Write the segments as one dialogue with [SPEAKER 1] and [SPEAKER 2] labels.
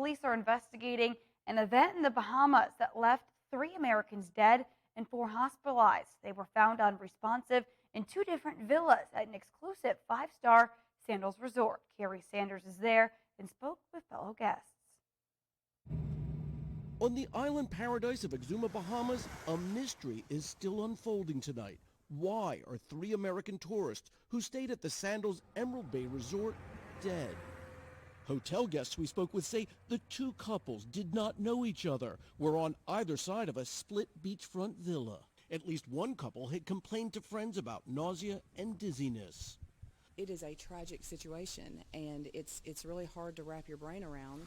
[SPEAKER 1] police are investigating an event in the Bahamas that left 3 Americans dead and 4 hospitalized. They were found unresponsive in 2 different villas at an exclusive 5-star Sandals resort. Carrie Sanders is there and spoke with fellow guests.
[SPEAKER 2] On the island paradise of Exuma, Bahamas, a mystery is still unfolding tonight. Why are 3 American tourists who stayed at the Sandals Emerald Bay Resort dead? Hotel guests we spoke with say the 2 couples did not know each other, were on either side of a split beachfront villa. At least one couple had complained to friends about nausea and dizziness.
[SPEAKER 3] It is a tragic situation, and it's really hard to wrap your brain around.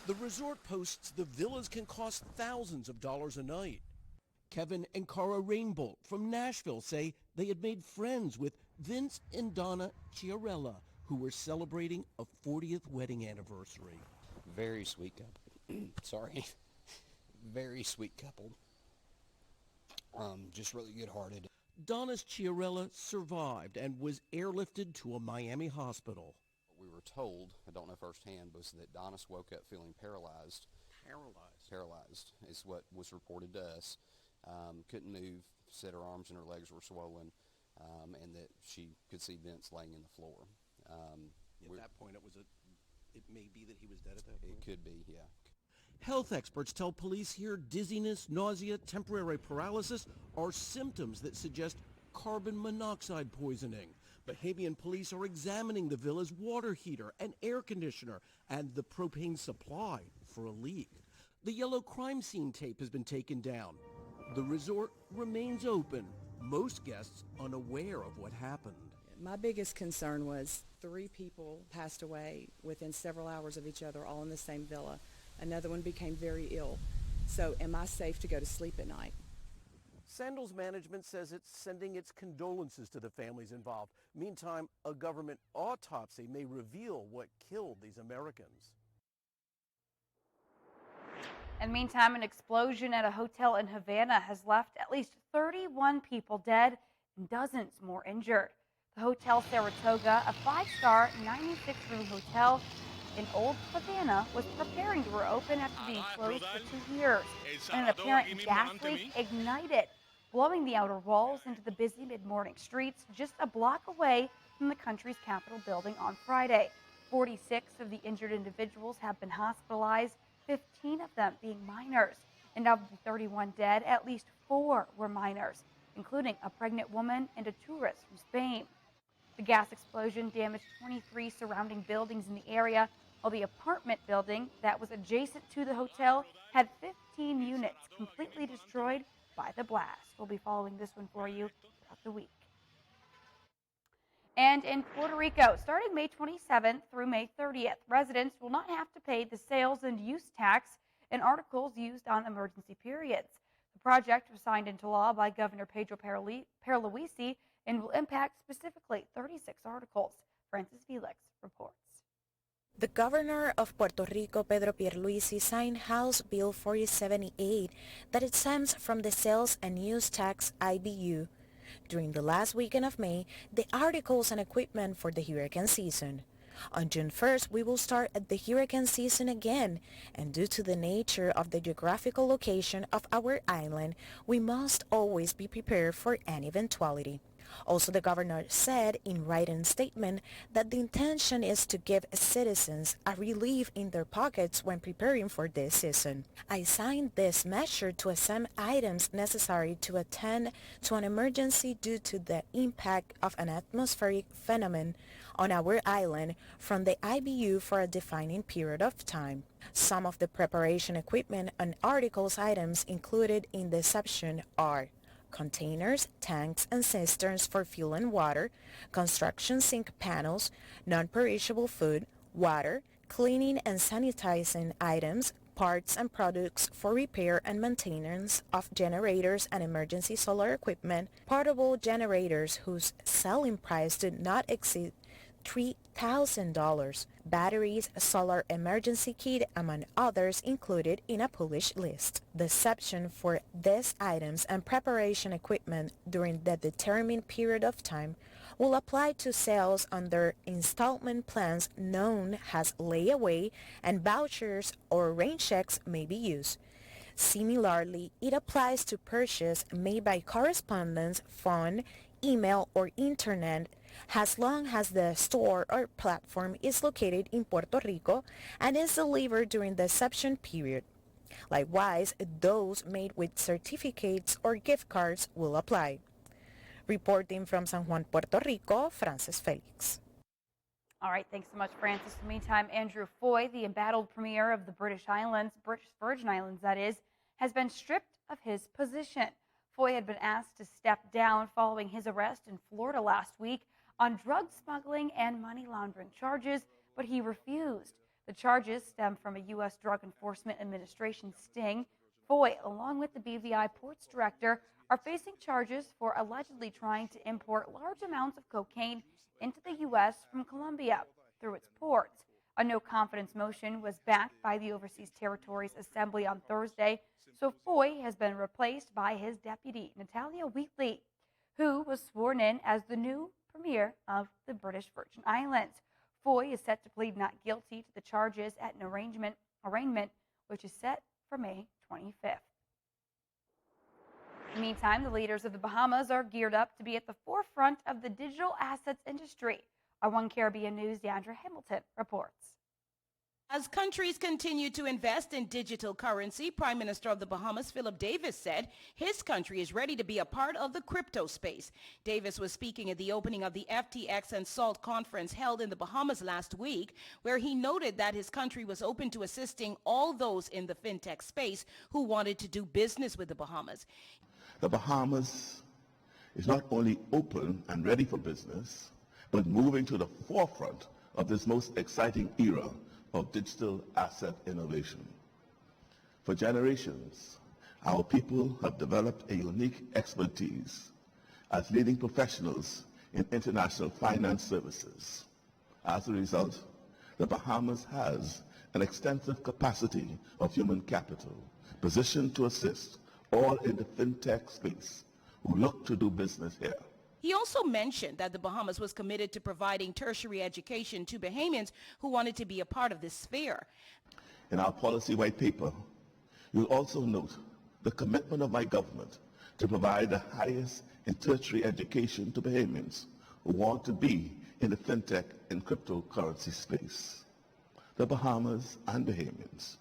[SPEAKER 2] The resort posts the villas can cost thousands of dollars a night. Kevin and Cara Rainbolt from Nashville say they had made friends with Vince and Donna Chiarella, who were celebrating a 40th wedding anniversary.
[SPEAKER 4] Very sweet couple. Sorry. Very sweet couple. Just really good-hearted.
[SPEAKER 2] Donna's Chiarella survived and was airlifted to a Miami hospital.
[SPEAKER 4] We were told, I don't know firsthand, was that Donna's woke up feeling paralyzed. Paralyzed is what was reported to us. Couldn't move, said her arms and her legs were swollen, and that she could see Vince laying in the floor.
[SPEAKER 2] At that point, it may be that he was dead at that point?
[SPEAKER 4] It could be, yeah.
[SPEAKER 2] Health experts tell police here dizziness, nausea, temporary paralysis are symptoms that suggest carbon monoxide poisoning. Bahamian police are examining the villa's water heater and air conditioner and the propane supply for a leak. The yellow crime scene tape has been taken down. The resort remains open, most guests unaware of what happened.
[SPEAKER 3] My biggest concern was 3 people passed away within several hours of each other, all in the same villa. Another one became very ill. So am I safe to go to sleep at night?
[SPEAKER 2] Sandals management says it's sending its condolences to the families involved. Meantime, a government autopsy may reveal what killed these Americans.
[SPEAKER 1] And meantime, an explosion at a hotel in Havana has left at least 31 people dead and dozens more injured. The Hotel Saratoga, a 5-star, 96-room hotel in Old Havana, was preparing to reopen after being closed for 2 years. And an apparent gas leak ignited, blowing the outer walls into the busy mid-morning streets just a block away from the country's Capitol building on Friday. 46 of the injured individuals have been hospitalized, 15 of them being minors. And of the 31 dead, at least 4 were minors, including a pregnant woman and a tourist from Spain. The gas explosion damaged 23 surrounding buildings in the area, while the apartment building that was adjacent to the hotel had 15 units completely destroyed by the blast. We'll be following this one for you throughout the week. And in Puerto Rico, starting May 27th through May 30th, residents will not have to pay the sales and use tax in articles used on emergency periods. The project was signed into law by Governor Pedro Pierluisi and will impact specifically 36 articles. Francis Felix reports.
[SPEAKER 5] The governor of Puerto Rico, Pedro Pierluisi, signed House Bill 4078 that exempts from the sales and use tax IBU during the last weekend of May the articles and equipment for the hurricane season. On June 1st, we will start at the hurricane season again, and due to the nature of the geographical location of our island, we must always be prepared for any eventuality. Also, the governor said in writing statement that the intention is to give citizens a relief in their pockets when preparing for this season. I signed this measure to exempt items necessary to attend to an emergency due to the impact of an atmospheric phenomenon on our island from the IBU for a defining period of time. Some of the preparation equipment and articles items included in the exception are containers, tanks, and cisterns for fuel and water, construction sink panels, non-perishable food, water, cleaning and sanitizing items, parts and products for repair and maintenance of generators and emergency solar equipment, portable generators whose selling price did not exceed $3,000, batteries, solar emergency kit, among others included in a published list. The exception for these items and preparation equipment during the determined period of time will apply to sales under installment plans known as layaway, and vouchers or rain checks may be used. Similarly, it applies to purchase made by correspondence, phone, email, or internet as long as the store or platform is located in Puerto Rico and is delivered during the exception period. Likewise, those made with certificates or gift cards will apply. Reporting from San Juan, Puerto Rico, Frances Felix.
[SPEAKER 1] All right, thanks so much, Francis. In the meantime, Andrew Foy, the embattled premier of the British Virgin Islands, that is, has been stripped of his position. Foy had been asked to step down following his arrest in Florida last week on drug smuggling and money laundering charges, but he refused. The charges stem from a U.S. Drug Enforcement Administration sting. Foy, along with the BVI Ports Director, are facing charges for allegedly trying to import large amounts of cocaine into the U.S. from Colombia through its ports. A no-confidence motion was backed by the Overseas Territories Assembly on Thursday, so Foy has been replaced by his deputy, Natalia Wheatley, who was sworn in as the new premier of the British Virgin Islands. Foy is set to plead not guilty to the charges at an arraignment, which is set for May 25th. In the meantime, the leaders of the Bahamas are geared up to be at the forefront of the digital assets industry. Our One Caribbean News' Deandra Hamilton reports.
[SPEAKER 6] As countries continue to invest in digital currency, Prime Minister of the Bahamas, Philip Davis, said his country is ready to be a part of the crypto space. Davis was speaking at the opening of the FTX and SALT conference held in the Bahamas last week, where he noted that his country was open to assisting all those in the fintech space who wanted to do business with the Bahamas.
[SPEAKER 7] The Bahamas is not only open and ready for business, but moving to the forefront of this most exciting era of digital asset innovation. For generations, our people have developed a unique expertise as leading professionals in international finance services. As a result, the Bahamas has an extensive capacity of human capital positioned to assist all in the fintech space who look to do business here.
[SPEAKER 6] He also mentioned that the Bahamas was committed to providing tertiary education to Bahamians who wanted to be a part of this sphere.
[SPEAKER 7] In our policy white paper, you'll also note the commitment of my government to provide the highest in tertiary education to Bahamians who want to be in the fintech and cryptocurrency space. The Bahamas and Bahamians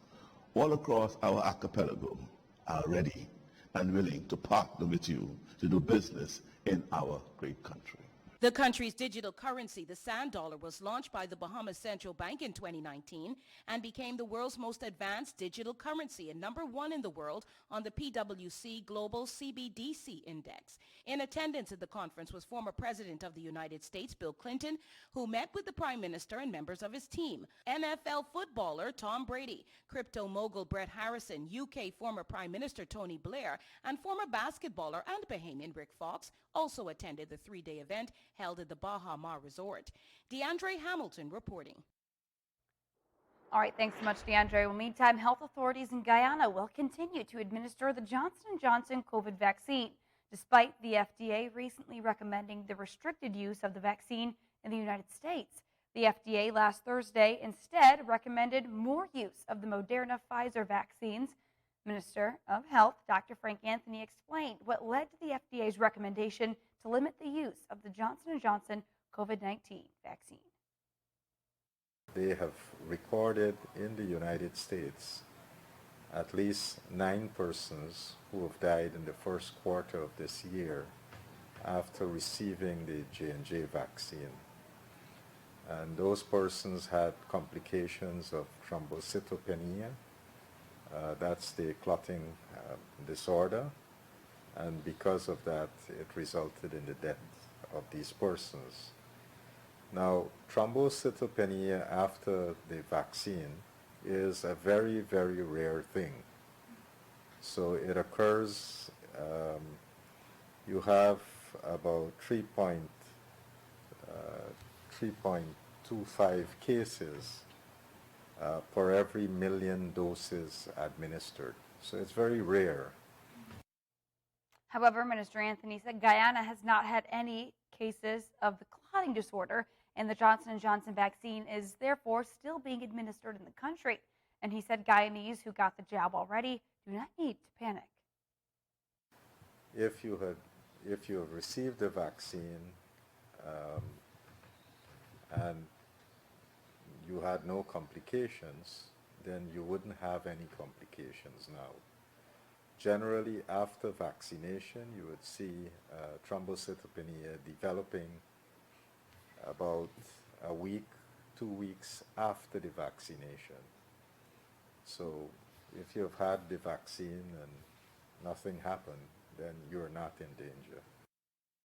[SPEAKER 7] all across our archipelago are ready and willing to partner with you to do business in our great country.
[SPEAKER 6] The country's digital currency, the sand dollar, was launched by the Bahamas Central Bank in 2019 and became the world's most advanced digital currency and number one in the world on the PwC Global CBDC Index. In attendance at the conference was former President of the United States, Bill Clinton, who met with the Prime Minister and members of his team. NFL footballer Tom Brady, crypto mogul Brett Harrison, UK former Prime Minister Tony Blair, and former basketballer and Bahamian Rick Fox also attended the three-day event held at the Bahamas Resort. Deandre Hamilton reporting.
[SPEAKER 1] All right, thanks so much, Deandre. Well, meantime, health authorities in Guyana will continue to administer the Johnson & Johnson COVID vaccine, despite the FDA recently recommending the restricted use of the vaccine in the United States. The FDA last Thursday instead recommended more use of the Moderna Pfizer vaccines. Minister of Health, Dr. Frank Anthony, explained what led to the FDA's recommendation to limit the use of the Johnson & Johnson COVID-19 vaccine.
[SPEAKER 8] They have recorded in the United States at least 9 persons who have died in the first quarter of this year after receiving the J&J vaccine. And those persons had complications of thrombocytopenia, that's the clotting disorder, and because of that it resulted in the death of these persons. Now, thrombocytopenia after the vaccine is a very, very rare thing. So it occurs, you have about 3.25 cases per every million doses administered. So it's very rare.
[SPEAKER 1] However, Minister Anthony said Guyana has not had any cases of the clotting disorder, and the Johnson & Johnson vaccine is therefore still being administered in the country. And he said Guyanese who got the jab already do not need to panic.
[SPEAKER 8] If you have received the vaccine and you had no complications, then you wouldn't have any complications now. Generally, after vaccination, you would see thrombocytopenia developing about a week, 2 weeks after the vaccination. So if you've had the vaccine and nothing happened, then you're not in danger.